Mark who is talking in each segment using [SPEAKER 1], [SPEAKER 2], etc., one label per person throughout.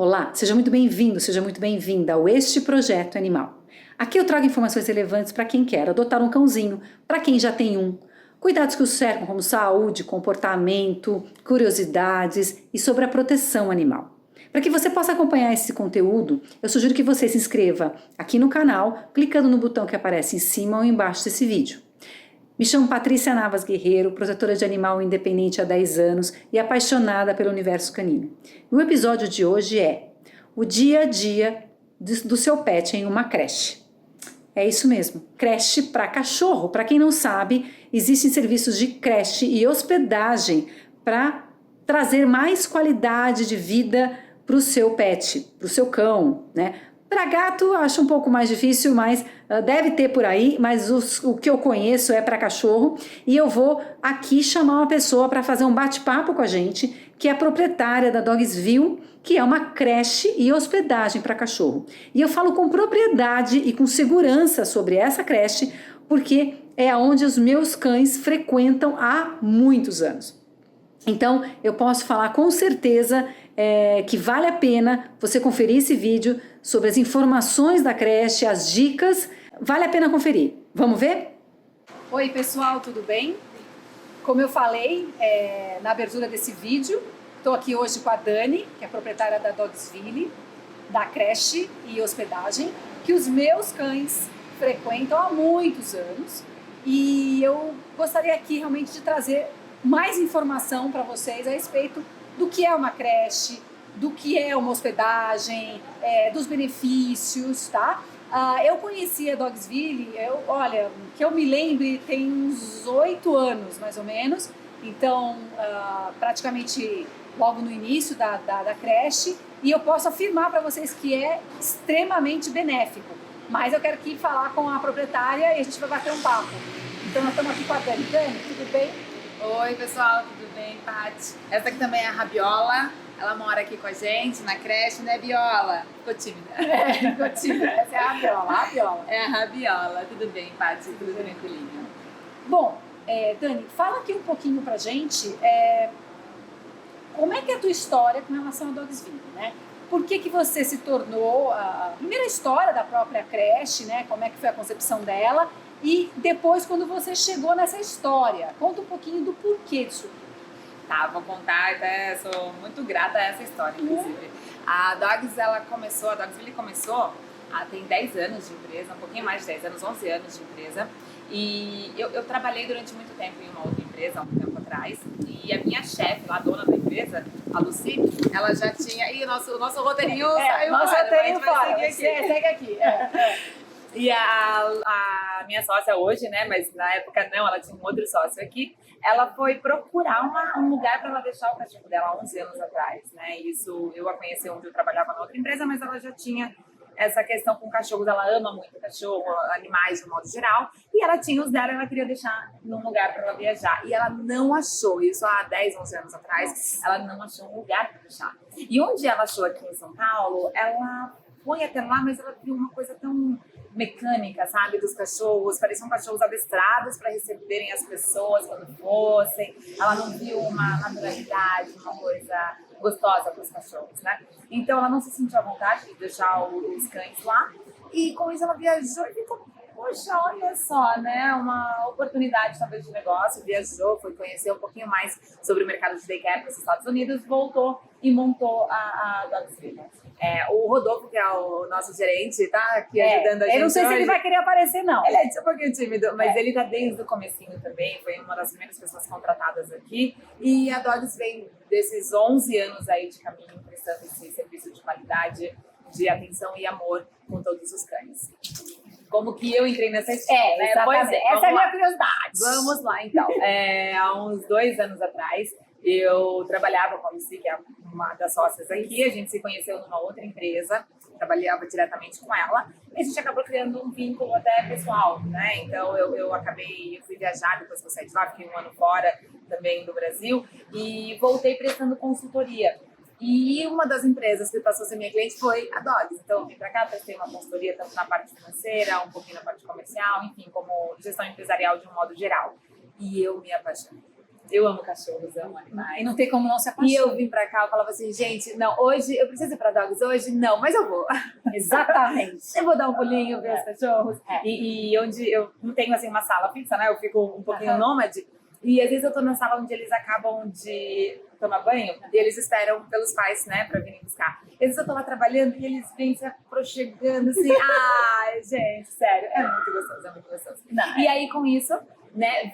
[SPEAKER 1] Olá, seja muito bem-vindo, seja muito bem-vinda ao Este Projeto Animal. Aqui eu trago informações relevantes para quem quer adotar um cãozinho, para quem já tem um, cuidados que o cercam como saúde, comportamento, curiosidades e sobre a proteção animal. Para que você possa acompanhar esse conteúdo, eu sugiro que você se inscreva aqui no canal, clicando no botão que aparece em cima ou embaixo desse vídeo. Me chamo Patrícia Navas Guerreiro, protetora de animal independente há 10 anos e apaixonada pelo universo canino. E o episódio de hoje é o dia a dia do seu pet em uma creche. É isso mesmo, creche para cachorro. Para quem não sabe, existem serviços de creche e hospedagem para trazer mais qualidade de vida para o seu pet, para o seu cão, né? Para gato, acho um pouco mais difícil, mas deve ter por aí. Mas o que eu conheço é para cachorro. E eu vou aqui chamar uma pessoa para fazer um bate-papo com a gente, que é a proprietária da Dogsville, que é uma creche e hospedagem para cachorro. E eu falo com propriedade e com segurança sobre essa creche, porque é onde os meus cães frequentam há muitos anos. Então, eu posso falar com certeza que vale a pena você conferir esse vídeo sobre as informações da creche, as dicas. Vale a pena conferir. Vamos ver? Oi, pessoal, tudo bem? Como eu falei na abertura desse vídeo, estou aqui hoje com a Dani, que é proprietária da Dogsville, da creche e hospedagem, que os meus cães frequentam há muitos anos. E eu gostaria aqui realmente de trazer mais informação para vocês a respeito do que é uma creche, do que é uma hospedagem, dos benefícios, tá? Eu conheci a Dogsville, olha, que eu me lembre, tem uns 8 anos, mais ou menos. Então, praticamente logo no início da creche. E eu posso afirmar para vocês que é extremamente benéfico. Mas eu quero aqui falar com a proprietária e a gente vai bater um papo. Então, nós estamos aqui com a Dani. Dani, tudo bem?
[SPEAKER 2] Oi, pessoal, tudo bem, Paty? Essa aqui também é a Rabiola. Ela mora aqui com a gente na creche, né, Biola? Ficou tímida.
[SPEAKER 1] Ficou tímida. Essa é a Rabiola.
[SPEAKER 2] É a Rabiola. Tudo bem, Paty? Tudo tranquilinho.
[SPEAKER 1] Bom, Dani, fala aqui um pouquinho pra gente como é que é a tua história com relação a Dogsville, né? Por que você se tornou a primeira história da própria creche, né? Como é que foi a concepção dela? E depois, quando você chegou nessa história, conta um pouquinho do porquê disso.
[SPEAKER 2] Tá, vou contar, até sou muito grata a essa história, inclusive. A Dogsville começou tem 10 anos de empresa, um pouquinho mais de 10 anos, 11 anos de empresa. E eu trabalhei durante muito tempo em uma outra empresa, há um tempo atrás. E a minha chefe, a dona da empresa, a Lucy, ela já tinha... Ih, o nosso roteirinho saiu
[SPEAKER 1] nosso
[SPEAKER 2] fora,
[SPEAKER 1] roteirinho
[SPEAKER 2] fora.
[SPEAKER 1] segue aqui.
[SPEAKER 2] E a minha sócia hoje, né, mas na época não, ela tinha um outro sócio aqui, ela foi procurar um lugar para ela deixar o cachorro dela há 11 anos atrás, né, isso eu a conheci onde eu trabalhava na outra empresa, mas ela já tinha essa questão com cachorros, ela ama muito cachorro, animais de modo geral, e ela tinha os dela, ela queria deixar num lugar para ela viajar, e ela não achou, isso há 10, 11 anos atrás, ela não achou um lugar para deixar. E onde ela achou aqui em São Paulo, ela foi até lá, mas ela viu uma coisa tão mecânica, sabe, dos cachorros, pareciam cachorros adestrados para receberem as pessoas quando fossem, ela não viu uma naturalidade, uma coisa gostosa para os cachorros, né? Então ela não se sentiu à vontade de deixar os cães lá, e com isso ela viajou e ficou, poxa, olha só, né, uma oportunidade talvez de negócio, viajou, foi conhecer um pouquinho mais sobre o mercado de daycare para os Estados Unidos, voltou e montou a Dogsville. O Rodolfo, que é o nosso gerente, tá aqui ajudando a gente.
[SPEAKER 1] Eu não sei
[SPEAKER 2] hoje.
[SPEAKER 1] Se ele vai querer aparecer, não.
[SPEAKER 2] Ele é um pouquinho tímido, mas ele tá desde o comecinho também, foi uma das primeiras pessoas contratadas aqui. E a Dogs vem desses 11 anos aí de caminho, prestando esse serviço de qualidade, de atenção e amor com todos os cães. Como que eu entrei nessa história, né?
[SPEAKER 1] Pois é, essa é a minha curiosidade.
[SPEAKER 2] Vamos lá, então. Há uns 2 anos atrás, eu trabalhava com a Lucy, que é uma das sócias aqui, a gente se conheceu numa outra empresa, trabalhava diretamente com ela, e a gente acabou criando um vínculo até pessoal, né? Então eu fui viajar depois que eu saí de lá, fiquei 1 ano fora também do Brasil, e voltei prestando consultoria. E uma das empresas que passou a ser minha cliente foi a Dogs. Então eu vim pra cá, prestei uma consultoria tanto na parte financeira, um pouquinho na parte comercial, enfim, como gestão empresarial de um modo geral. E eu me apaixonei. Eu amo cachorros, amo animais.
[SPEAKER 1] E não tem como não se
[SPEAKER 2] E
[SPEAKER 1] apaixonar.
[SPEAKER 2] eu vim pra cá e falava assim, gente, não, hoje eu preciso ir pra Dogs hoje? Não, mas eu vou.
[SPEAKER 1] Exatamente.
[SPEAKER 2] Eu vou dar um pulinho, ver os cachorros.
[SPEAKER 1] É.
[SPEAKER 2] E onde eu não tenho assim uma sala fixa, né? Eu fico um pouquinho nômade. E às vezes eu tô na sala onde eles acabam de tomar banho e eles esperam pelos pais, né, pra virem buscar. Às vezes eu tô lá trabalhando e eles vêm se aproximando assim. Ai, gente, sério, é muito gostoso, é muito gostoso.
[SPEAKER 1] Não,
[SPEAKER 2] E aí com isso, né,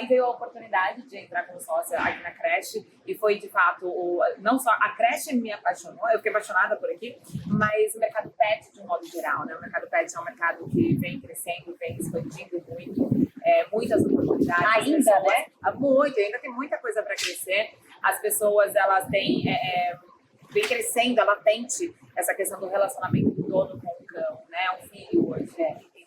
[SPEAKER 2] veio a oportunidade de entrar como sócia aqui na creche e foi de fato, não só a creche me apaixonou, eu fiquei apaixonada por aqui, mas o mercado pet de um modo geral, né, o mercado pet é um mercado que vem crescendo, vem expandindo muito, muitas oportunidades.
[SPEAKER 1] Ainda,
[SPEAKER 2] pessoas,
[SPEAKER 1] né?
[SPEAKER 2] Muito, ainda tem muita coisa para crescer, as pessoas elas têm, vem crescendo, é latente essa questão do relacionamento do dono com o cão, né, um filho hoje,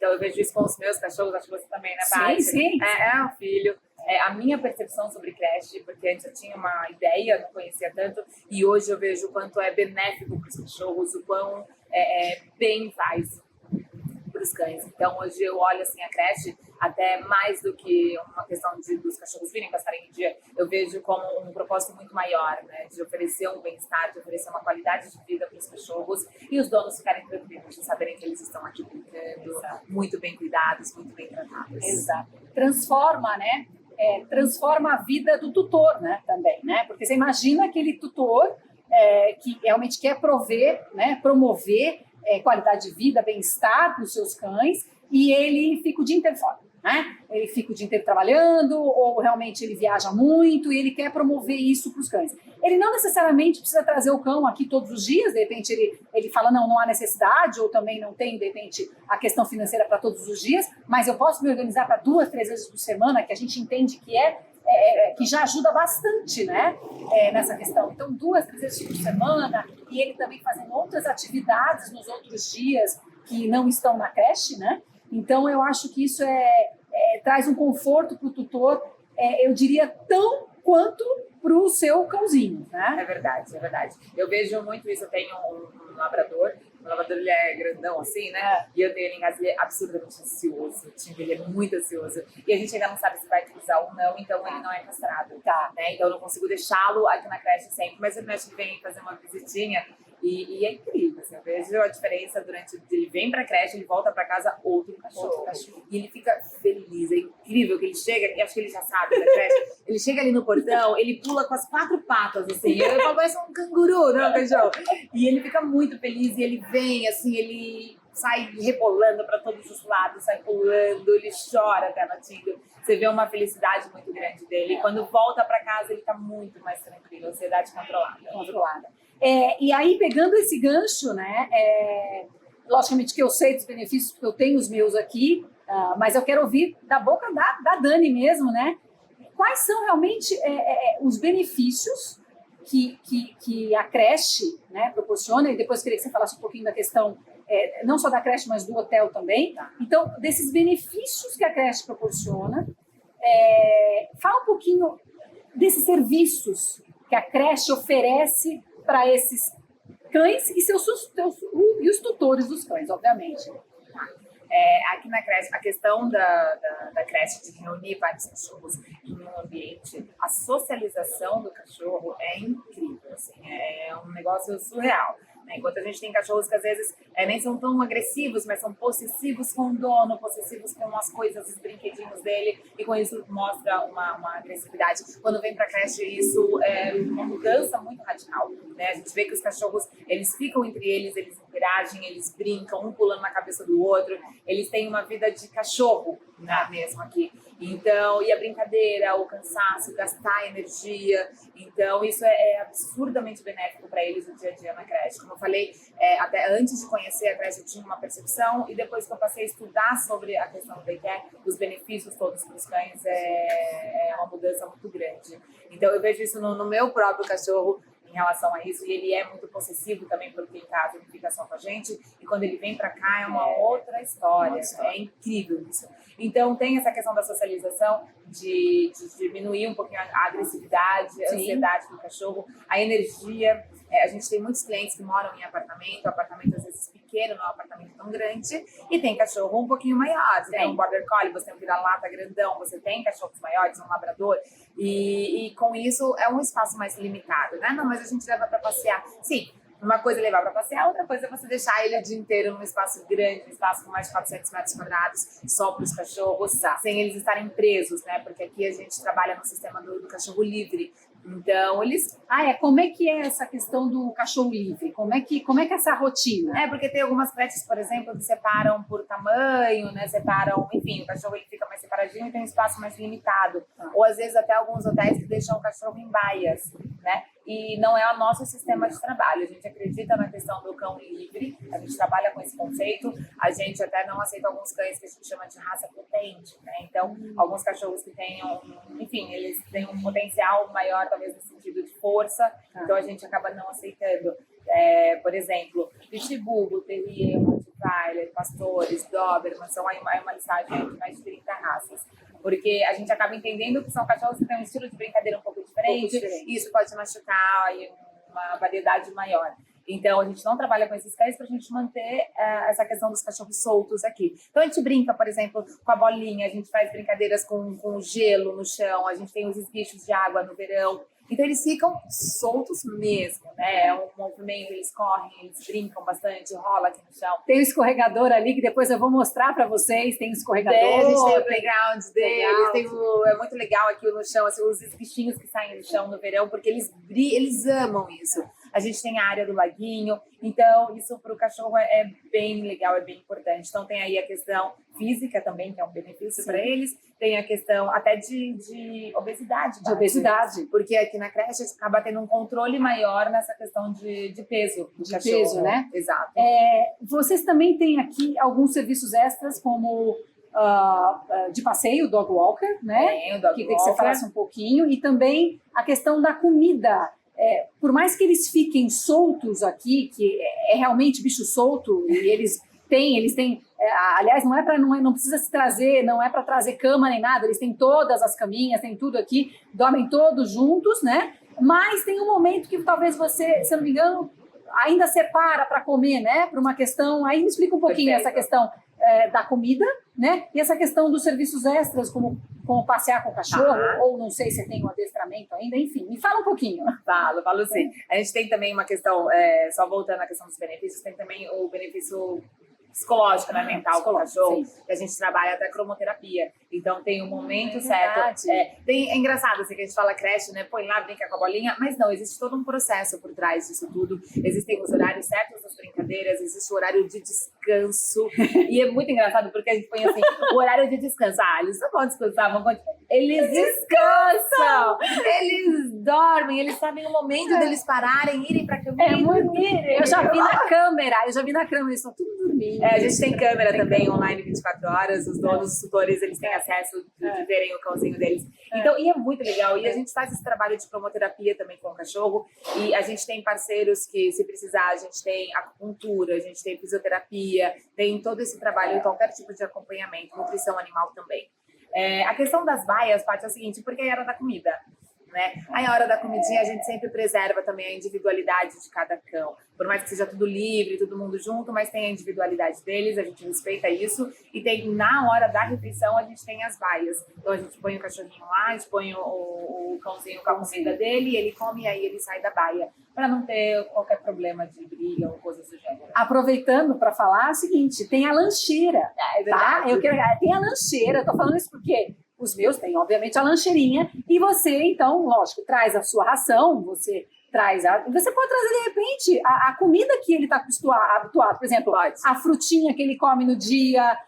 [SPEAKER 2] Então eu vejo isso com os meus cachorros, acho que você também, né, Paty?
[SPEAKER 1] Sim.
[SPEAKER 2] É um filho. A minha percepção sobre creche, porque antes eu tinha uma ideia, não conhecia tanto, e hoje eu vejo o quanto é benéfico para os cachorros, o quão bem faz para os cães. Então hoje eu olho assim a creche até mais do que uma questão dos cachorros virem passarem em dia, eu vejo como um propósito muito maior, né, de oferecer um bem-estar, de oferecer uma qualidade de vida para os cachorros e os donos ficarem tranquilos, de saberem que eles estão aqui brincando, muito bem cuidados, muito bem tratados.
[SPEAKER 1] Exato. Transforma, né? Transforma a vida do tutor, né? Também, né? Porque você imagina aquele tutor que realmente quer prover, né? Promover qualidade de vida, bem-estar para os seus cães e ele fica o dia inteiro fora, né? Ele fica o dia inteiro trabalhando ou realmente ele viaja muito e ele quer promover isso para os cães. Ele não necessariamente precisa trazer o cão aqui todos os dias, de repente ele fala não há necessidade ou também não tem, de repente, a questão financeira para todos os dias, mas eu posso me organizar para 2, 3 vezes por semana, que a gente entende que que já ajuda bastante, né, nessa questão. Então, 2, 3 vezes por semana e ele também fazendo outras atividades nos outros dias que não estão na creche, né? Então, eu acho que isso traz um conforto para o tutor, eu diria, tão quanto para o seu cãozinho, né?
[SPEAKER 2] É verdade, é verdade. Eu vejo muito isso. Eu tenho um labrador, o labrador ele é grandão assim, né? E eu tenho ele em casa, ele é absurdamente ansioso. O time dele é muito ansioso. E a gente ainda não sabe se vai cruzar ou não, então ele não é castrado, né? Então eu não consigo deixá-lo aqui na creche sempre, mas eu acho que ele vem fazer uma visitinha. E é incrível, assim, eu vejo a diferença durante... Ele vem pra creche, ele volta pra casa, outro cachorro. E ele fica feliz, é incrível que ele chega, e acho que ele já sabe da creche, ele chega ali no portão, ele pula com as 4 patas, assim, eu falo, parece um canguru, não, cachorro? E ele fica muito feliz, e ele vem, assim, ele sai rebolando pra todos os lados, sai pulando, ele chora até latindo. Você vê uma felicidade muito grande dele. E quando volta pra casa, ele tá muito mais tranquilo, ansiedade controlada.
[SPEAKER 1] E aí, pegando esse gancho, né, logicamente que eu sei dos benefícios, porque eu tenho os meus aqui, mas eu quero ouvir da boca da Dani mesmo, né? Quais são realmente os benefícios que a creche, né, proporciona? E depois queria que você falasse um pouquinho da questão, não só da creche, mas do hotel também. Então, desses benefícios que a creche proporciona, fala um pouquinho desses serviços que a creche oferece para esses cães e e os tutores dos cães, obviamente.
[SPEAKER 2] Aqui na creche, a questão da creche de reunir vários cachorros em um ambiente, a socialização do cachorro é incrível, assim, é um negócio surreal. Né? Enquanto a gente tem cachorros que às vezes nem são tão agressivos, mas são possessivos com o dono, possessivos com as coisas, os brinquedinhos dele, e com isso mostra uma agressividade. Quando vem pra creche, isso é uma mudança muito radical. Né? A gente vê que os cachorros, eles ficam entre eles interagem, eles brincam, um pulando na cabeça do outro, eles têm uma vida de cachorro, né, mesmo aqui. Então, e a brincadeira, o cansaço, gastar energia, então isso é absurdamente benéfico para eles no dia a dia na creche. Como eu falei, até antes de conhecer a creche eu tinha uma percepção e depois que eu passei a estudar sobre a questão do daycare, os benefícios todos para os cães é uma mudança muito grande. Então eu vejo isso no meu próprio cachorro, em relação a isso, e ele é muito possessivo também, porque em casa ele fica só com a gente, e quando ele vem pra cá é uma outra história, é incrível isso. Então tem essa questão da socialização, de diminuir um pouquinho a agressividade, a ansiedade do cachorro, a energia. A gente tem muitos clientes que moram em apartamento às vezes pequeno, pequeno, não é um apartamento tão grande, e tem cachorro um pouquinho maior. Você tem um Border Collie, você tem um vira-lata grandão, você tem cachorros maiores, um labrador, e com isso é um espaço mais limitado, né? Não, mas a gente leva para passear. Sim, uma coisa é levar para passear, outra coisa é você deixar ele o dia inteiro num espaço grande, um espaço com mais de 400 metros quadrados, só para os cachorros, sem eles estarem presos, né? Porque aqui a gente trabalha no sistema do cachorro livre. Então, eles...
[SPEAKER 1] Como é que é essa questão do cachorro livre? Como é que é essa rotina?
[SPEAKER 2] Porque tem algumas creches, por exemplo, que separam por tamanho, né? Separam, enfim, o cachorro ele fica mais separadinho e tem um espaço mais limitado. Ou às vezes até alguns hotéis que deixam o cachorro em baias, né? E não é o nosso sistema de trabalho. A gente acredita na questão do cão livre, a gente trabalha com esse conceito, a gente até não aceita alguns cães que a gente chama de raça potente, né? Então, alguns cachorros que tenham, enfim, eles têm um potencial maior, talvez no sentido de força, então a gente acaba não aceitando. Por exemplo, Pitbull, Terrier, Rottweiler, Pastores, Doberman, são aí uma listagem de mais de 30 raças. Porque a gente acaba entendendo que são cachorros que têm um estilo de brincadeira um pouco diferente, e isso pode machucar e uma variedade maior. Então, a gente não trabalha com esses cães para a gente manter essa questão dos cachorros soltos aqui. Então, a gente brinca, por exemplo, com a bolinha, a gente faz brincadeiras com gelo no chão, a gente tem os esguichos de água no verão. Então, eles ficam soltos mesmo, né? É um movimento, eles correm, eles brincam bastante, rola aqui no chão.
[SPEAKER 1] Tem o escorregador ali, que depois eu vou mostrar para vocês, tem o escorregador.
[SPEAKER 2] A gente tem o playground deles, é muito legal aqui no chão, assim, os esguichinhos que saem do chão no verão, porque eles amam isso. A gente tem a área do laguinho, então isso para o cachorro é bem legal, é bem importante. Então tem aí a questão física também, que é um benefício para eles, tem a questão até de obesidade.
[SPEAKER 1] De obesidade.
[SPEAKER 2] Porque aqui na creche acaba tendo um controle maior nessa questão de peso do cachorro.
[SPEAKER 1] Peso, né?
[SPEAKER 2] Exato.
[SPEAKER 1] Vocês também têm aqui alguns serviços extras, como de passeio, dog walker, né?
[SPEAKER 2] Tem o dog
[SPEAKER 1] Queria que você falasse um pouquinho. E também a questão da comida. Por mais que eles fiquem soltos aqui, que é realmente bicho solto, e eles têm aliás, não precisa se trazer, não é para trazer cama nem nada, eles têm todas as caminhas, tem tudo aqui, dormem todos juntos, né? Mas tem um momento que talvez você, se eu não me engano, ainda separa para comer, né? Por uma questão, aí me explica um pouquinho essa questão da comida, né? E essa questão dos serviços extras, como passear com o cachorro, ou não sei se tem um adestramento ainda, enfim, me fala um pouquinho.
[SPEAKER 2] Falo sim. A gente tem também uma questão, só voltando à questão dos benefícios, tem também o benefício psicológico, né, mental com o cachorro, que a gente trabalha até cromoterapia. Então tem um momento certo. É engraçado assim, que a gente fala creche, né? Põe lá, brinca com a bolinha, mas não, existe todo um processo por trás disso tudo. Existem os horários certos das brincadeiras, existe o horário de descanso. E é muito engraçado porque a gente põe assim, o horário de descanso. Eles não vão descansar, eles descansam! Eles dormem, eles sabem o momento deles pararem, irem pra cama.
[SPEAKER 1] Eu já vi na câmera, eles estão tudo dormindo.
[SPEAKER 2] A gente tem câmera também online 24 horas, os donos, os tutores, eles têm acesso de verem o cãozinho deles. Então, e é muito legal. E a gente faz esse trabalho de cromoterapia também com o cachorro. E a gente tem parceiros que, se precisar, a gente tem acupuntura, a gente tem fisioterapia, tem todo esse trabalho, qualquer tipo de acompanhamento, nutrição animal também. A questão das baias, Paty, é o seguinte, porque é a hora da comida. Né? Aí, a hora da comidinha, a gente sempre preserva também a individualidade de cada cão. Por mais que seja tudo livre, todo mundo junto, mas tem a individualidade deles, a gente respeita isso. E tem, na hora da refeição, a gente tem as baias. Então, a gente põe o cachorrinho lá, a gente põe o cãozinho com a comida dele, ele come e aí ele sai da baia. Para não ter qualquer problema de briga ou coisas do gênero.
[SPEAKER 1] Aproveitando para falar o seguinte, tem a lancheira. Tá? Tem a lancheira, eu tô falando isso porque... Os meus têm, obviamente, a lancheirinha. E você, então, lógico, traz a sua ração, você pode trazer, de repente, a comida que ele está habituado. Por exemplo, a frutinha que ele come no dia,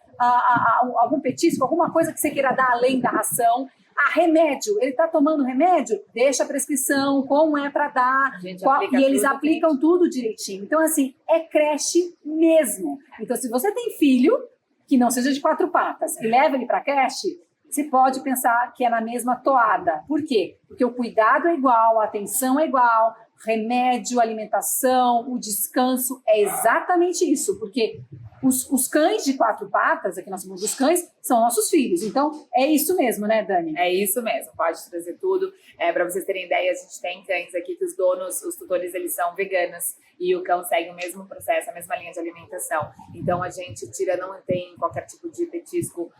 [SPEAKER 1] algum petisco, alguma coisa que você queira dar além da ração. Remédio, ele está tomando remédio? Deixa a prescrição, como é para dar, e eles aplicam tudo direitinho. Então, assim, é creche mesmo. Então, se você tem filho, que não seja de 4 patas, e leva ele para creche, você pode pensar que é na mesma toada. Por quê? Porque o cuidado é igual, a atenção é igual, remédio, alimentação, o descanso é exatamente isso. Porque os cães de 4 patas, aqui nós somos dos cães, são nossos filhos. Então, é isso mesmo, né, Dani?
[SPEAKER 2] É isso mesmo, pode trazer tudo. Para vocês terem ideia, a gente tem cães aqui que os donos, os tutores, eles são veganos e o cão segue o mesmo processo, a mesma linha de alimentação. Então, a gente não tem qualquer tipo de petisco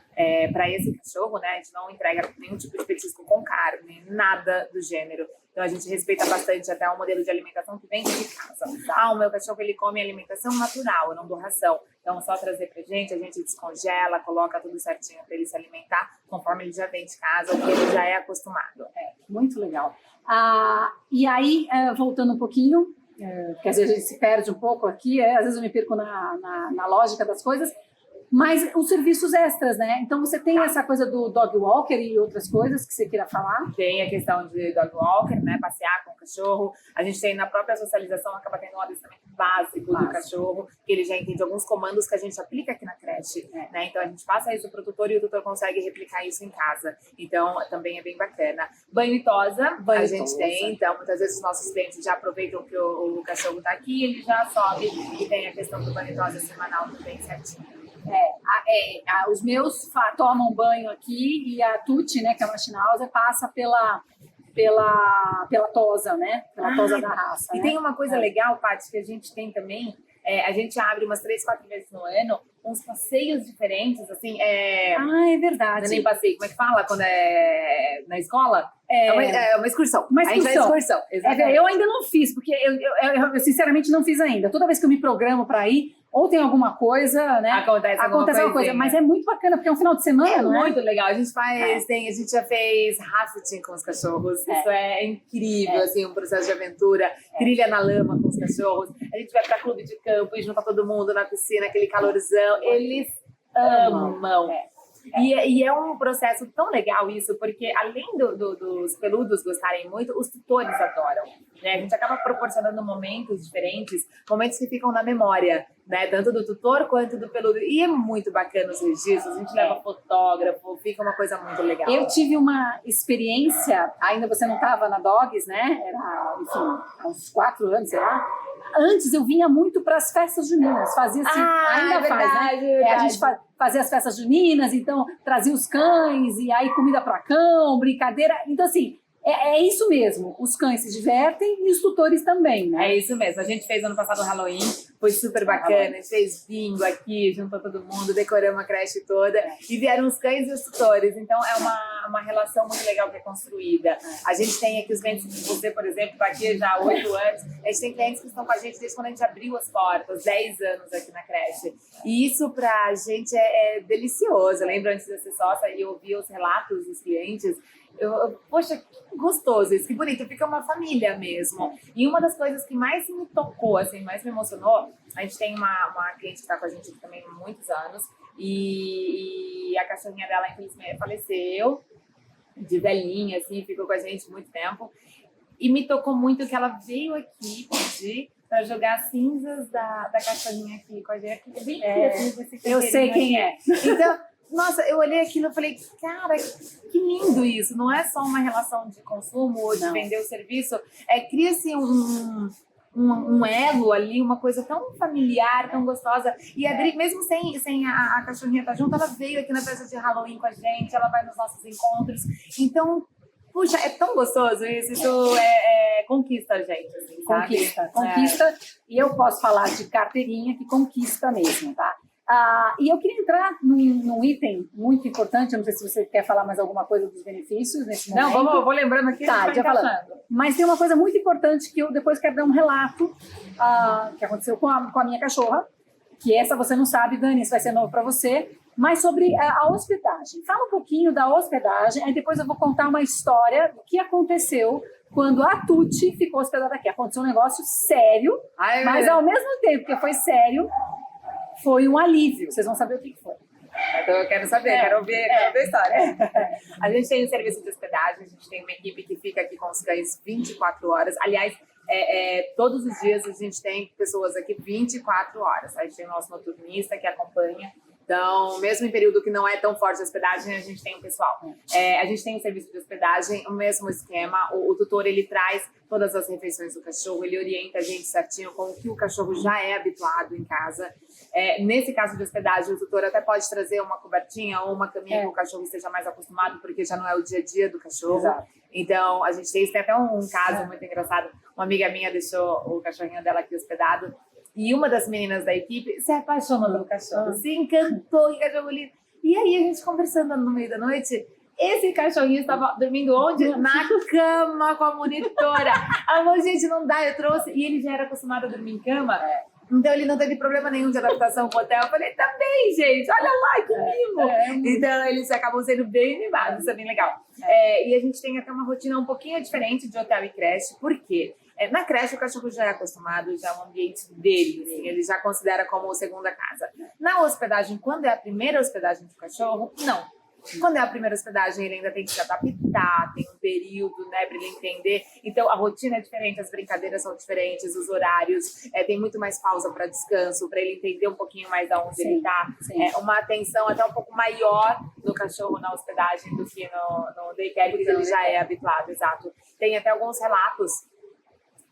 [SPEAKER 2] para esse cachorro, né? A gente não entrega nenhum tipo de petisco com carne, nada do gênero. Então, a gente respeita bastante até o modelo de alimentação que vem de casa. O meu cachorro, ele come alimentação natural, eu não dou ração. Então, só trazer pra gente, a gente descongela, coloca tudo certinho para ele se alimentar, conforme ele já vem de casa, ou que ele já é acostumado.
[SPEAKER 1] Muito legal. E aí, voltando um pouquinho, porque às vezes a gente se perde um pouco aqui, às vezes eu me perco na lógica das coisas, mas os serviços extras, né? Então você tem essa coisa do dog walker e outras coisas que você queira falar?
[SPEAKER 2] Tem a questão de dog walker, né? Passear com o cachorro. A gente tem na própria socialização, acaba tendo um adestramento básico do cachorro, que ele já entende alguns comandos que a gente aplica aqui na creche, né? Então a gente passa isso pro tutor e o tutor consegue replicar isso em casa. Então também é bem bacana. Banho e tosa, a gente tem. Então muitas vezes os nossos clientes já aproveitam que o cachorro tá aqui, ele já sobe e tem a questão do banho e tosa semanal também certinho.
[SPEAKER 1] Os meus tomam banho aqui e a Tuti, né, que é uma Schnauzer, passa pela tosa, né? Pela tosa da raça.
[SPEAKER 2] E
[SPEAKER 1] né?
[SPEAKER 2] tem uma coisa legal, Paty, que a gente tem também. A gente abre umas 3, 4 vezes no ano uns passeios diferentes, assim.
[SPEAKER 1] É verdade.
[SPEAKER 2] Não é nem passeio, como é que fala quando é na escola? É uma excursão.
[SPEAKER 1] Uma excursão.
[SPEAKER 2] A gente faz excursão.
[SPEAKER 1] Eu ainda não fiz, porque eu sinceramente não fiz ainda. Toda vez que eu me programo para ir, ou tem alguma coisa, né?
[SPEAKER 2] Acontece alguma coisa.
[SPEAKER 1] Mas é muito bacana, porque é um final de semana, não é?
[SPEAKER 2] Muito legal. A gente faz, a gente já fez rafting com os cachorros. Isso é incrível, assim, um processo de aventura. Trilha na lama com os cachorros. A gente vai para clube de campo e junta todo mundo na piscina, aquele calorzão. Eles amam. E é um processo tão legal isso, porque além dos peludos gostarem muito, os tutores adoram, né? A gente acaba proporcionando momentos diferentes, momentos que ficam na memória, né? Tanto do tutor quanto do peludo. E é muito bacana os registros, a gente leva fotógrafo, fica uma coisa muito legal.
[SPEAKER 1] Eu tive uma experiência, ainda você não estava na Dogs, né? Era, enfim, há uns 4 anos, sei lá. Antes eu vinha muito para as festas juninas, fazia-se, ainda faz, né? A gente fazia as festas juninas, então trazia os cães, e aí comida para cão, brincadeira. Então, assim, é isso mesmo. Os cães se divertem e os tutores também, né?
[SPEAKER 2] É isso mesmo. A gente fez ano passado o Halloween, foi super bacana. A gente fez bingo aqui, juntou todo mundo, decoramos a creche toda. E vieram os cães e os tutores. Então é uma relação muito legal que é construída. A gente tem aqui os clientes, você, por exemplo, está aqui já há 8 anos. A gente tem clientes que estão com a gente desde quando a gente abriu as portas, 10 anos aqui na creche. E isso pra gente é delicioso. Eu lembro antes de ser sócia e eu ouvia os relatos dos clientes. Poxa, que gostoso isso, que bonito, fica uma família mesmo. E uma das coisas que mais me tocou, assim, mais me emocionou, a gente tem uma cliente que está com a gente aqui também há muitos anos, e a cachorrinha dela, infelizmente, faleceu, de velhinha, assim, ficou com a gente muito tempo. E me tocou muito que ela veio aqui pedir para jogar as cinzas da cachorrinha aqui com a gente.
[SPEAKER 1] Eu sei quem é.
[SPEAKER 2] Então, nossa, eu olhei aquilo e falei, cara, que lindo isso. Não é só uma relação de consumo ou de vender o serviço. Cria-se um elo ali, uma coisa tão familiar, tão gostosa. E a Adri, mesmo sem a cachorrinha estar junto, ela veio aqui na festa de Halloween com a gente, ela vai nos nossos encontros. Então, puxa, é tão gostoso isso. Isso conquista a gente, assim, sabe?
[SPEAKER 1] Conquista. E eu posso falar de carteirinha que conquista mesmo, tá? E eu queria entrar num item muito importante, eu não sei se você quer falar mais alguma coisa dos benefícios nesse momento.
[SPEAKER 2] Não, vou lembrando aqui.
[SPEAKER 1] Tá, já falando. Mas tem uma coisa muito importante que eu depois quero dar um relato que aconteceu com a minha cachorra, que essa você não sabe, Dani, isso vai ser novo para você, mas sobre a hospedagem. Fala um pouquinho da hospedagem, aí depois eu vou contar uma história do que aconteceu quando a Tuti ficou hospedada aqui. Aconteceu um negócio sério, mas ao mesmo tempo que foi sério, foi um alívio. Vocês vão saber o que foi.
[SPEAKER 2] Então eu quero saber, quero ouvir a história. A gente tem um serviço de hospedagem, a gente tem uma equipe que fica aqui com os cães 24 horas. Aliás, todos os dias a gente tem pessoas aqui 24 horas. A gente tem o nosso noturnista que acompanha. Então, mesmo em período que não é tão forte a hospedagem, a gente tem o pessoal. A gente tem um serviço de hospedagem, o mesmo esquema. O tutor, ele traz todas as refeições do cachorro, ele orienta a gente certinho com o que o cachorro já é habituado em casa. Nesse caso de hospedagem, o tutor até pode trazer uma cobertinha ou uma caminha que o cachorro esteja mais acostumado, porque já não é o dia a dia do cachorro.
[SPEAKER 1] Exato.
[SPEAKER 2] Então, a gente tem até um caso muito engraçado. Uma amiga minha deixou o cachorrinho dela aqui hospedado e uma das meninas da equipe se apaixonou pelo cachorro, se encantou, que cachorro lindo. E aí, a gente conversando no meio da noite, esse cachorrinho estava dormindo onde? Na cama com a monitora. Amor, gente, não dá, eu trouxe. E ele já era acostumado a dormir em cama. Então ele não teve problema nenhum de adaptação com o hotel. Eu falei, também, gente, olha lá, que mimo. Então eles acabam sendo bem mimados, isso é bem legal. E a gente tem até uma rotina um pouquinho diferente de hotel e creche. Por quê? Na creche o cachorro já é acostumado, já é um ambiente dele, assim, ele já considera como segunda casa. Na hospedagem, quando é a primeira hospedagem do cachorro, não. Quando é a primeira hospedagem, ele ainda tem que se adaptar, tem um período, né, para ele entender. Então, a rotina é diferente, as brincadeiras são diferentes, os horários, tem muito mais pausa para descanso, para ele entender um pouquinho mais aonde ele está. Uma atenção até um pouco maior do cachorro na hospedagem do que no daycare, porque ele já é habituado, exato. Tem até alguns relatos,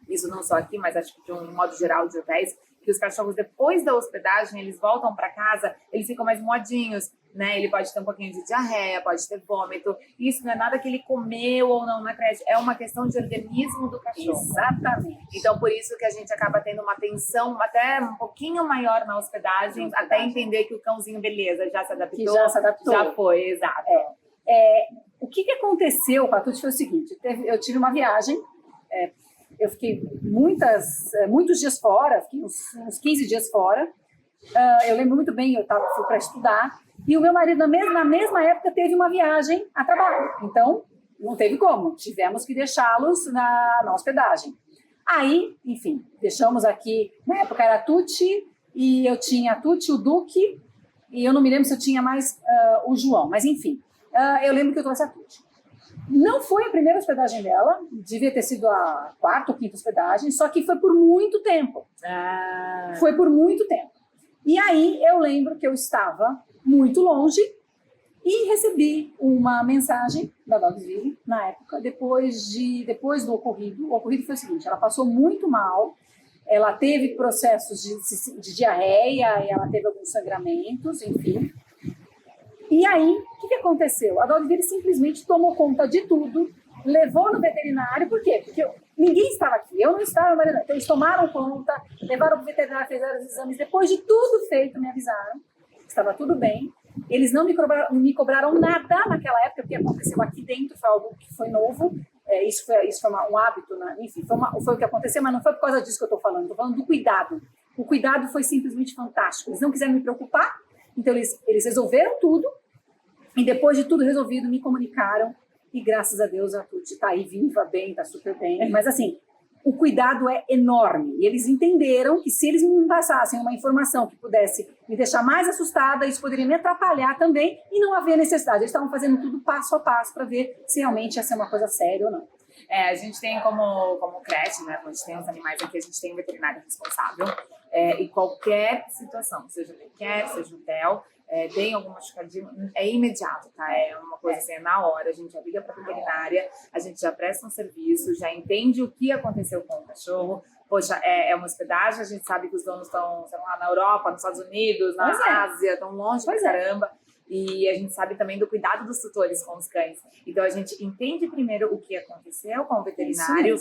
[SPEAKER 2] isso não só aqui, mas acho que de um modo geral de hotéis, que os cachorros, depois da hospedagem, eles voltam para casa, eles ficam mais moadinhos, né? Ele pode ter um pouquinho de diarreia, pode ter vômito. Isso não é nada que ele comeu ou não na creche, é uma questão de organismo do cachorro.
[SPEAKER 1] Exatamente.
[SPEAKER 2] Então, por isso que a gente acaba tendo uma atenção até um pouquinho maior na hospedagem, até entender que o cãozinho, beleza, já se adaptou.
[SPEAKER 1] Que já se adaptou.
[SPEAKER 2] Já foi, exato.
[SPEAKER 1] O que aconteceu com a Tuti foi o seguinte, eu tive uma viagem, eu fiquei muitos dias fora, fiquei uns 15 dias fora. Eu lembro muito bem, fui para estudar, e o meu marido, na mesma época, teve uma viagem a trabalho. Então, não teve como, tivemos que deixá-los na hospedagem. Aí, enfim, deixamos aqui, na época era a Tuti, e eu tinha a Tuti, o Duque, e eu não me lembro se eu tinha mais o João, mas enfim, eu lembro que eu trouxe a Tuti. Não foi a primeira hospedagem dela, devia ter sido a quarta ou quinta hospedagem, só que foi por muito tempo. Foi por muito tempo. E aí eu lembro que eu estava muito longe e recebi uma mensagem da Dogville, na época, depois do ocorrido. O ocorrido foi o seguinte, ela passou muito mal, ela teve processos de diarreia, e ela teve alguns sangramentos, enfim. E aí, o que aconteceu? A Dogville simplesmente tomou conta de tudo, levou no veterinário. Por quê? Porque ninguém estava aqui, eu não estava, então eles tomaram conta, levaram para o veterinário, fizeram os exames, depois de tudo feito, me avisaram, estava tudo bem. Eles não me cobraram nada naquela época, porque aconteceu aqui dentro, foi algo que foi novo, isso foi um hábito, né? Enfim, foi o que aconteceu, mas não foi por causa disso que eu estou falando do cuidado. O cuidado foi simplesmente fantástico, eles não quiseram me preocupar, então eles resolveram tudo, e depois de tudo resolvido, me comunicaram, e graças a Deus a Tuti está aí viva, bem, está super bem. Mas assim, o cuidado é enorme. E eles entenderam que se eles me passassem uma informação que pudesse me deixar mais assustada, isso poderia me atrapalhar também, e não haver necessidade. Eles estavam fazendo tudo passo a passo para ver se realmente ia ser uma coisa séria ou não.
[SPEAKER 2] A gente tem como creche, né? A gente tem os animais aqui, a gente tem um veterinário responsável. E qualquer situação, seja daycare, seja hotel, tem algum machucadinho, é imediato, tá? É uma coisa assim, é na hora, a gente já liga para a veterinária, a gente já presta um serviço, já entende o que aconteceu com o cachorro. Poxa, é uma hospedagem, a gente sabe que os donos estão, sei lá, na Europa, nos Estados Unidos, na Ásia, estão longe pra caramba. E a gente sabe também do cuidado dos tutores com os cães. Então a gente entende primeiro o que aconteceu com o veterinário.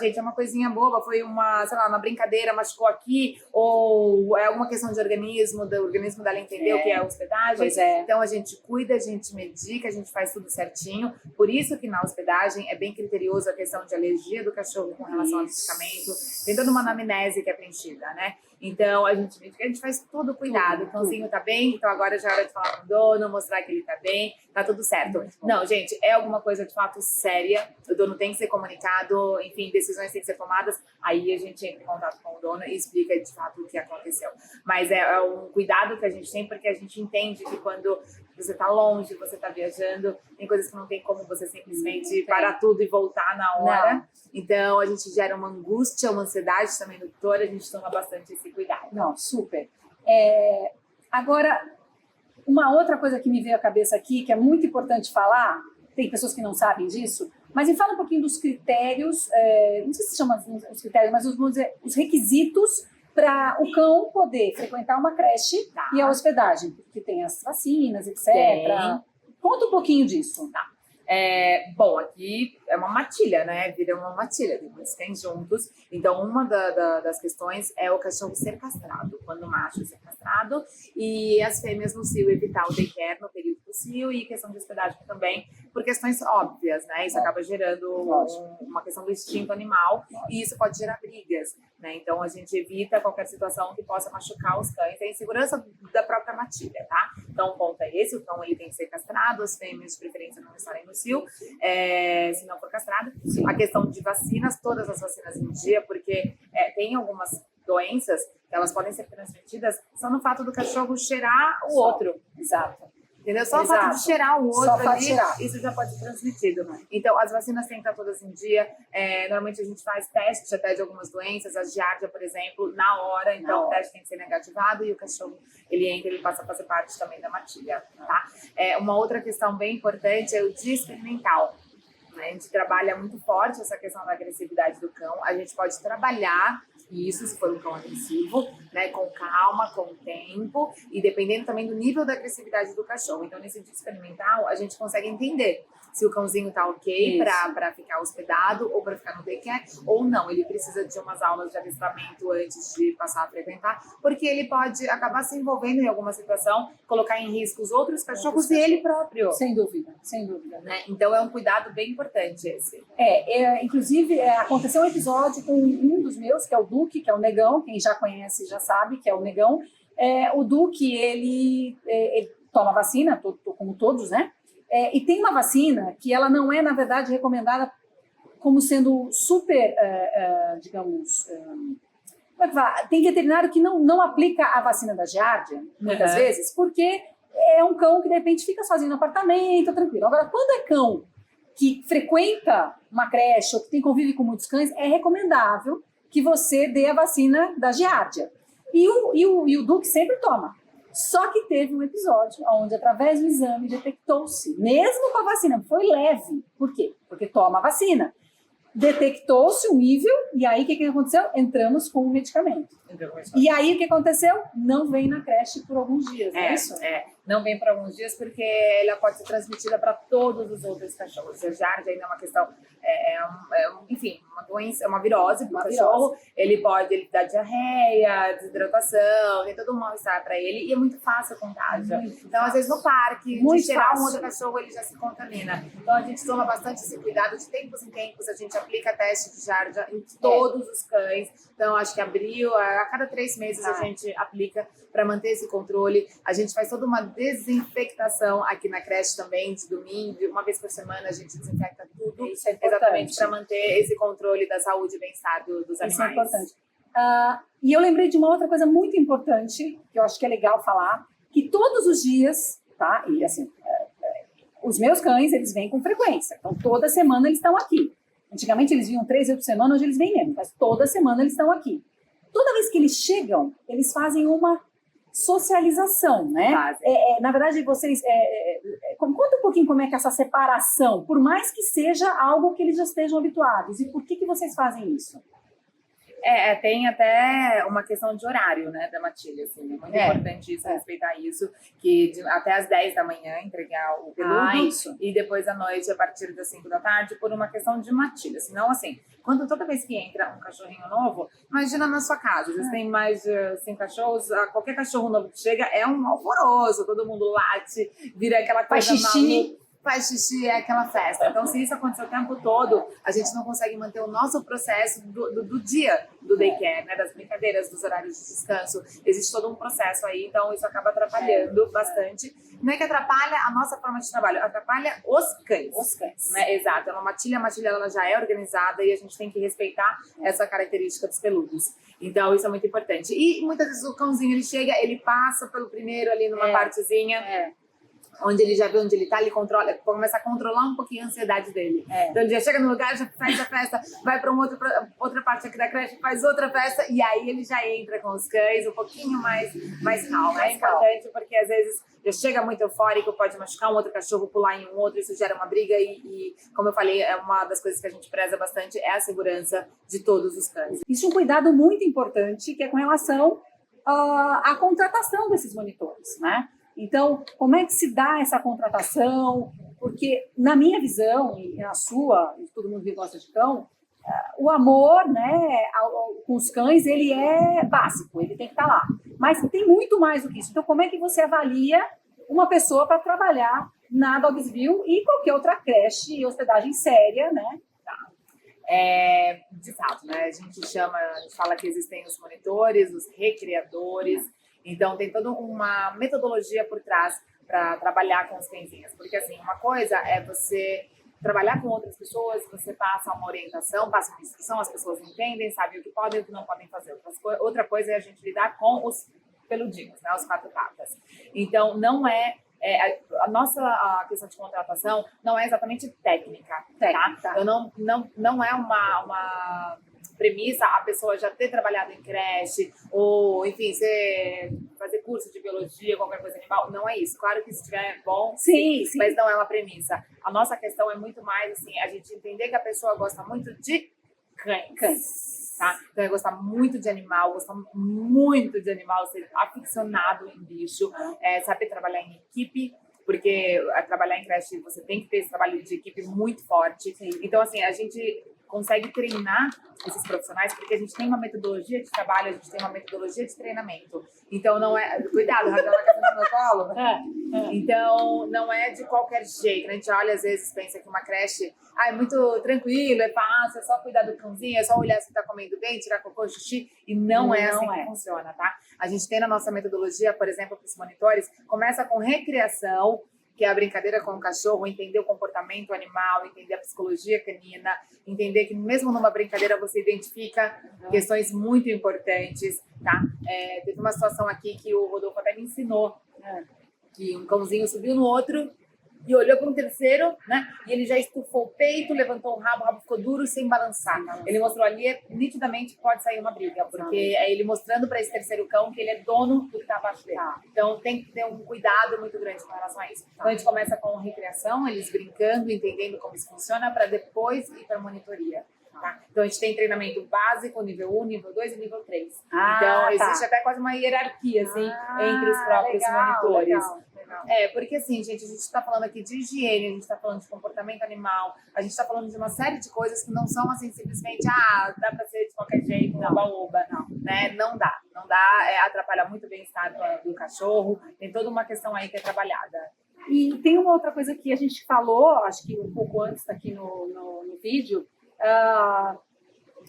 [SPEAKER 2] Gente, é uma coisinha boba, foi uma brincadeira, machucou aqui, ou é alguma questão de organismo, do organismo dela entender o que é a hospedagem. Então a gente cuida, a gente medica, a gente faz tudo certinho. Por isso que na hospedagem é bem criterioso a questão de alergia do cachorro com relação ao medicamento. Tem toda uma anamnese que é preenchida, né? Então, a gente faz todo o cuidado. O cãozinho tá bem, então agora já é hora de falar com o dono, mostrar que ele tá bem, tá tudo certo. Não, gente, é alguma coisa de fato séria, o dono tem que ser comunicado, enfim, decisões têm que ser tomadas, aí a gente entra em contato com o dono e explica de fato o que aconteceu. Mas é um cuidado que a gente tem, porque a gente entende que quando você tá longe, você tá viajando, tem coisas que não tem como você simplesmente parar tudo e voltar na hora. Não. Então, a gente gera uma angústia, uma ansiedade também no tutor, a gente toma bastante esse cuidado.
[SPEAKER 1] Não, super. Agora, Uma outra coisa que me veio à cabeça aqui, que é muito importante falar, tem pessoas que não sabem disso, mas me fala um pouquinho dos critérios, não sei se chama os critérios, mas vamos dizer, os requisitos para o cão poder frequentar uma creche e a hospedagem, porque tem as vacinas, etc. Conta um pouquinho disso.
[SPEAKER 2] Bom, aqui é uma matilha, né? Vira uma matilha, tem muitos cães juntos. Então, uma das questões é o cachorro ser castrado, quando o macho ser castrado, e as fêmeas no cio evitar o daycare no período do cio, e questão de hospedagem também, por questões óbvias, né? Isso acaba gerando uma questão do instinto animal, e isso pode gerar brigas, né? Então, a gente evita qualquer situação que possa machucar os cães, é insegurança da própria matilha, tá? Então, o ponto é esse, o cão ele tem que ser castrado, as fêmeas de preferência não estarem no cio, se não for castrado. Sim. A questão de vacinas, todas as vacinas em dia, porque tem algumas doenças que elas podem ser transmitidas só no fato do cachorro cheirar o outro.
[SPEAKER 1] Exato.
[SPEAKER 2] Entendeu? Só o fato de cheirar o outro ali, isso já pode ser transmitido. Então, as vacinas têm que estar todas em dia. Normalmente a gente faz teste até de algumas doenças, a giardia, por exemplo, na hora. Então, o teste tem que ser negativado e o cachorro, ele passa a fazer parte também da matilha, tá? Uma outra questão bem importante é o dia experimental. A gente trabalha muito forte essa questão da agressividade do cão. A gente pode trabalhar isso, se for um cão agressivo, né, com calma, com tempo, e dependendo também do nível da agressividade do cachorro. Então, nesse dia experimental, a gente consegue entender se o cãozinho tá ok para ficar hospedado ou para ficar no daycare, ou não. Ele precisa de umas aulas de adestramento antes de passar a frequentar, porque ele pode acabar se envolvendo em alguma situação, colocar em risco os outros cachorros e ele próprio.
[SPEAKER 1] Sem dúvida, sem dúvida.
[SPEAKER 2] Né? Então, é um cuidado bem importante esse.
[SPEAKER 1] Inclusive, aconteceu um episódio com um dos meus, que é o Duque, que é o Negão, quem já conhece já sabe que é o Negão. O Duque, ele toma vacina, como todos, né? E tem uma vacina que ela não é, na verdade, recomendada como sendo super, digamos... tem veterinário que não aplica a vacina da giardia, muitas vezes, porque é um cão que, de repente, fica sozinho no apartamento, tranquilo. Agora, quando é cão que frequenta uma creche ou que tem convívio com muitos cães, é recomendável que você dê a vacina da giardia. E o Duque sempre toma. Só que teve um episódio onde, através do exame, detectou-se, mesmo com a vacina, foi leve. Por quê? Porque toma a vacina. Detectou-se um nível, e aí o que aconteceu? Entramos com o medicamento. E aí o que aconteceu? Não vem na creche por alguns dias, não é isso?
[SPEAKER 2] Não vem por alguns dias porque ela pode ser transmitida para todos os outros cachorros. A giardia ainda é uma questão, enfim, uma doença, uma virose do cachorro. Ele dá diarreia, desidratação, tem todo um mal-estar para ele e é muito fácil o contágio. Então, às vezes no parque, de cheirar um outro cachorro, ele já se contamina. Então, a gente toma bastante esse cuidado. De tempos em tempos, a gente aplica teste de giardia em todos os cães. Então, acho que a cada 3 meses a gente aplica para manter esse controle. A gente faz toda uma desinfectação aqui na creche também, de domingo, uma vez por semana a gente desinfecta tudo.
[SPEAKER 1] Isso é
[SPEAKER 2] exatamente para manter esse controle da saúde e bem-estar dos animais.
[SPEAKER 1] Isso é importante. E eu lembrei de uma outra coisa muito importante, que eu acho que é legal falar, que todos os dias, tá? E assim, os meus cães, eles vêm com frequência. Então, toda semana eles estão aqui. Antigamente eles vinham 3 vezes por semana, hoje eles vêm menos, mas toda semana eles estão aqui. Toda vez que eles chegam, eles fazem uma socialização, né? Na verdade, vocês... conta um pouquinho como é que essa separação, por mais que seja algo que eles já estejam habituados, e por que vocês fazem isso?
[SPEAKER 2] Tem até uma questão de horário, né, da matilha, assim, é muito importante isso, respeitar isso, que até às 10 da manhã entregar o peludo, e depois à noite, a partir das 5 da tarde, por uma questão de matilha, senão, assim, toda vez que entra um cachorrinho novo, imagina na sua casa, às vezes tem mais de 5 cachorros, qualquer cachorro novo que chega é um alvoroço, todo mundo late, vira aquela coisa maluca. Faz xixi, é aquela festa. Então, se isso acontecer o tempo todo, a gente não consegue manter o nosso processo do dia do daycare, né? Das brincadeiras, dos horários de descanso. Existe todo um processo aí, então isso acaba atrapalhando bastante. Não é que atrapalha a nossa forma de trabalho, atrapalha os cães. Os cães. Né? Exato. A matilha ela já é organizada e a gente tem que respeitar essa característica dos peludos. Então, isso é muito importante. E muitas vezes o cãozinho, ele chega, ele passa pelo primeiro ali numa partezinha. onde ele já vê onde ele tá, ele controla, começa a controlar um pouquinho a ansiedade dele. Então ele já chega no lugar, já faz a festa, vai para outra parte aqui da creche, faz outra festa, e aí ele já entra com os cães um pouquinho mais calmo. É importante porque às vezes já chega muito eufórico, pode machucar um outro cachorro, pular em um outro, isso gera uma briga e como eu falei, é uma das coisas que a gente preza bastante, é a segurança de todos os cães.
[SPEAKER 1] Existe um cuidado muito importante que é com relação à contratação desses monitores, né? Então, como é que se dá essa contratação? Porque, na minha visão, e na sua, e todo mundo que gosta de cão, o amor, né, com os cães, ele é básico, ele tem que estar lá. Mas tem muito mais do que isso. Então, como é que você avalia uma pessoa para trabalhar na Dogsville e qualquer outra creche e hospedagem séria, né?
[SPEAKER 2] De fato, né? A gente fala que existem os monitores, os recreadores, então tem toda uma metodologia por trás para trabalhar com os cãezinhos, porque assim, uma coisa é você trabalhar com outras pessoas, você passa uma orientação, passa uma instrução, as pessoas entendem, sabem o que podem e o que não podem fazer. Outra coisa é a gente lidar com os peludinhos, né? Os quatro patas. Então, não é a questão de contratação não é exatamente técnica, tá? Eu não é uma premissa a pessoa já ter trabalhado em creche ou, enfim, fazer curso de biologia, qualquer coisa animal. Não é isso. Claro que se tiver bom, sim, mas não é uma premissa. A nossa questão é muito mais, assim, a gente entender que a pessoa gosta muito de cães. Tá? Então, é gostar muito de animal, ser aficionado em bicho, saber trabalhar em equipe, porque trabalhar em creche você tem que ter esse trabalho de equipe muito forte. Sim. Então, assim, a gente consegue treinar esses profissionais porque a gente tem uma metodologia de trabalho, a gente tem uma metodologia de treinamento. Então, não é... Cuidado, Raquel, ela tá no meu colo. Então, não é de qualquer jeito. A gente olha, às vezes, pensa que uma creche é muito tranquilo, é fácil, é só cuidar do cãozinho, é só olhar se tá comendo bem, tirar cocô, xixi, e não é assim que funciona, tá? A gente tem na nossa metodologia, por exemplo, para os monitores, começa com recreação, que é a brincadeira com o cachorro, entender o comportamento animal, entender a psicologia canina, entender que mesmo numa brincadeira você identifica questões muito importantes, tá? Teve uma situação aqui que o Rodolfo até me ensinou, que um cãozinho subiu no outro e olhou para um terceiro, né? E ele já estufou o peito, levantou o rabo ficou duro sem balançar. Ele mostrou ali, nitidamente pode sair uma briga, porque é ele mostrando para esse terceiro cão que ele é dono do que está abaixo dele. Então tem que ter um cuidado muito grande com relação a isso. Então a gente começa com recreação, eles brincando, entendendo como isso funciona, para depois ir para a monitoria. Tá? Então a gente tem treinamento básico, nível 1, nível 2 e nível 3. Então existe até quase uma hierarquia assim, entre os próprios monitores. Legal. Porque assim, gente, a gente está falando aqui de higiene, a gente está falando de comportamento animal, a gente está falando de uma série de coisas que não são assim simplesmente, dá para ser de qualquer jeito, oba-oba, né? Não dá, atrapalha muito o bem-estar do cachorro, tem toda uma questão aí que é trabalhada.
[SPEAKER 1] E tem uma outra coisa que a gente falou, acho que um pouco antes aqui no vídeo,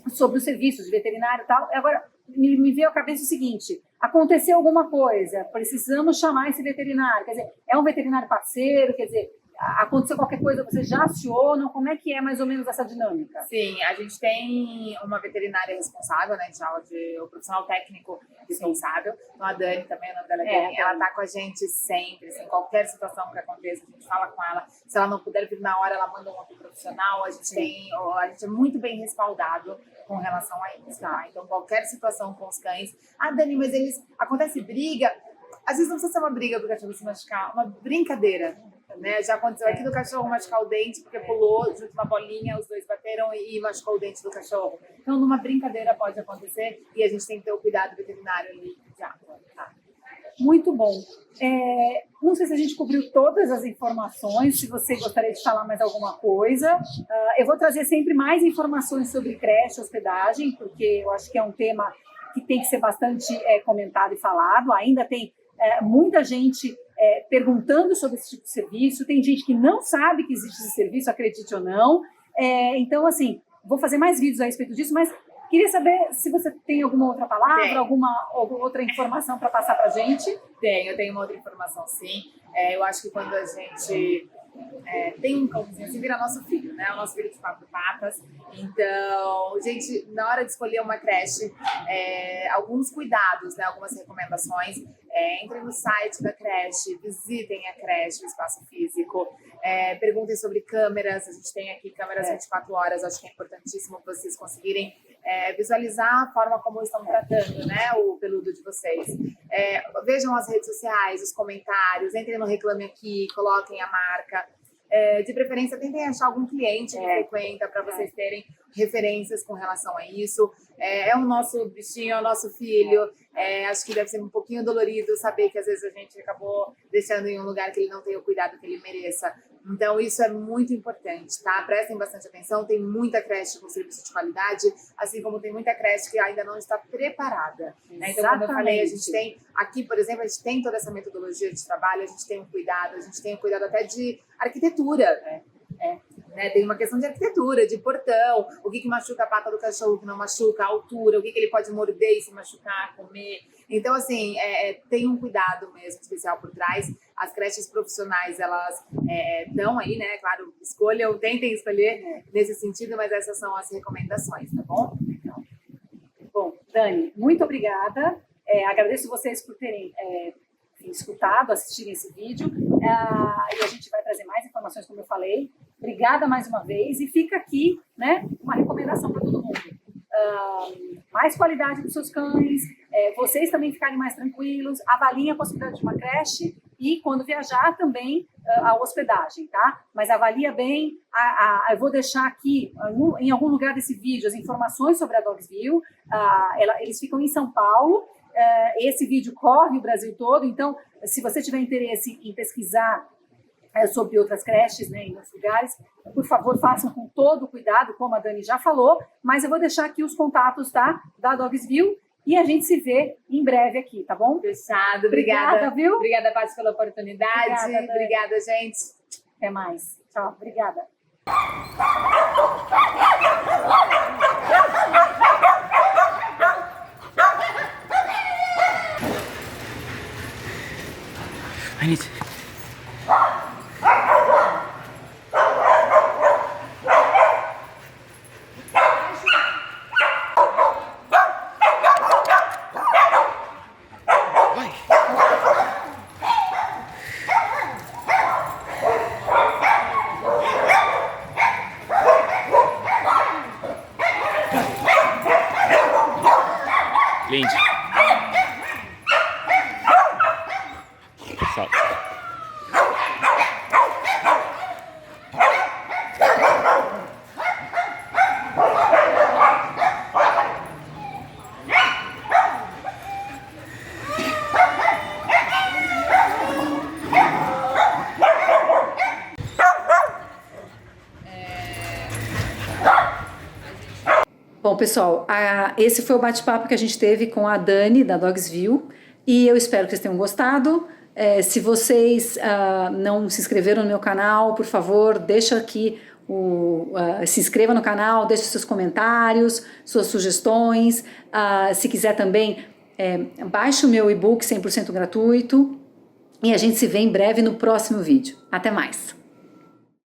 [SPEAKER 1] sobre os serviços de veterinário e tal. Agora, me veio à cabeça o seguinte: aconteceu alguma coisa, precisamos chamar esse veterinário. Quer dizer, é um veterinário parceiro? Quer dizer, aconteceu qualquer coisa, vocês já acionam? Como é que é mais ou menos essa dinâmica?
[SPEAKER 2] Sim, a gente tem uma veterinária responsável, né? A gente fala de o profissional técnico responsável. Então a Dani também, o nome dela é Dani, ela tá com a gente sempre, assim, qualquer situação que aconteça, a gente fala com ela. Se ela não puder vir na hora, ela manda um outro profissional. A gente é muito bem respaldado com relação a isso, tá? Então qualquer situação com os cães, Dani, mas acontece briga. Às vezes não precisa ser uma briga do cachorro se machucar, uma brincadeira. Né? Já aconteceu aqui do cachorro machucar o dente porque pulou junto na bolinha, os dois bateram e machucou o dente do cachorro. Então, numa brincadeira pode acontecer e a gente tem que ter o cuidado veterinário ali de água. Tá?
[SPEAKER 1] Muito bom. Não sei se a gente cobriu todas as informações, se você gostaria de falar mais alguma coisa. Eu vou trazer sempre mais informações sobre creche, hospedagem, porque eu acho que é um tema que tem que ser bastante comentado e falado. Ainda tem muita gente perguntando sobre esse tipo de serviço, tem gente que não sabe que existe esse serviço, acredite ou não. Então, assim, vou fazer mais vídeos a respeito disso, mas queria saber se você tem alguma outra palavra, alguma outra informação para passar para a gente.
[SPEAKER 2] Eu tenho uma outra informação, sim. Eu acho que quando a gente tem um cãozinho assim, vira nosso filho, né? O nosso filho de 4 patas. Então, gente, na hora de escolher uma creche, alguns cuidados, né? Algumas recomendações. Entrem no site da creche, visitem a creche, o espaço físico, perguntem sobre câmeras. A gente tem aqui câmeras 24 horas, acho que é importantíssimo vocês conseguirem visualizar a forma como estão tratando, né, o peludo de vocês. Vejam as redes sociais, os comentários, entrem no Reclame Aqui, coloquem a marca. De preferência, tentem achar algum cliente que frequenta para vocês terem referências com relação a isso. É o nosso bichinho, é o nosso filho. Acho que deve ser um pouquinho dolorido saber que às vezes a gente acabou deixando em um lugar que ele não tem o cuidado que ele mereça. Então, isso é muito importante, tá? Prestem bastante atenção. Tem muita creche com serviço de qualidade, assim como tem muita creche que ainda não está preparada. Né? Então, como eu falei, a gente tem aqui, por exemplo, a gente tem toda essa metodologia de trabalho, a gente tem um cuidado, a gente tem um cuidado até de arquitetura, né? Tem uma questão de arquitetura, de portão, o que machuca a pata do cachorro, o que não machuca, a altura, o que ele pode morder e se machucar, comer. Então, assim, tem um cuidado mesmo especial por trás. As creches profissionais, elas dão aí, né? Claro, escolham, tentem escolher nesse sentido, mas essas são as recomendações, tá bom? Então.
[SPEAKER 1] Bom, Dani, muito obrigada. Agradeço vocês por terem escutado, assistirem esse vídeo. E a gente vai trazer mais informações, como eu falei. Obrigada mais uma vez. E fica aqui, né, uma recomendação para todo mundo. Mais qualidade para os seus cães, vocês também ficarem mais tranquilos, avaliem a possibilidade de uma creche e, quando viajar, também a hospedagem, tá? Mas avalia bem, eu vou deixar aqui, em algum lugar desse vídeo, as informações sobre a Dogsville. Eles ficam em São Paulo, esse vídeo corre o Brasil todo, então, se você tiver interesse em pesquisar sobre outras creches, né, em outros lugares, por favor, façam com todo cuidado, como a Dani já falou, mas eu vou deixar aqui os contatos, tá, da Dogsville, e a gente se vê em breve aqui, tá bom?
[SPEAKER 2] Fechado, obrigada,
[SPEAKER 1] viu?
[SPEAKER 2] Obrigada, Paty, pela oportunidade. Obrigada, gente.
[SPEAKER 1] Até mais. Tchau, obrigada.
[SPEAKER 3] I need to... Lindy. Stop.
[SPEAKER 1] Bom, pessoal, esse foi o bate-papo que a gente teve com a Dani, da Dogsville, e eu espero que vocês tenham gostado. Se vocês não se inscreveram no meu canal, por favor, deixa aqui, se inscreva no canal, deixe seus comentários, suas sugestões. Se quiser também, baixe o meu e-book 100% gratuito, e a gente se vê em breve no próximo vídeo. Até mais!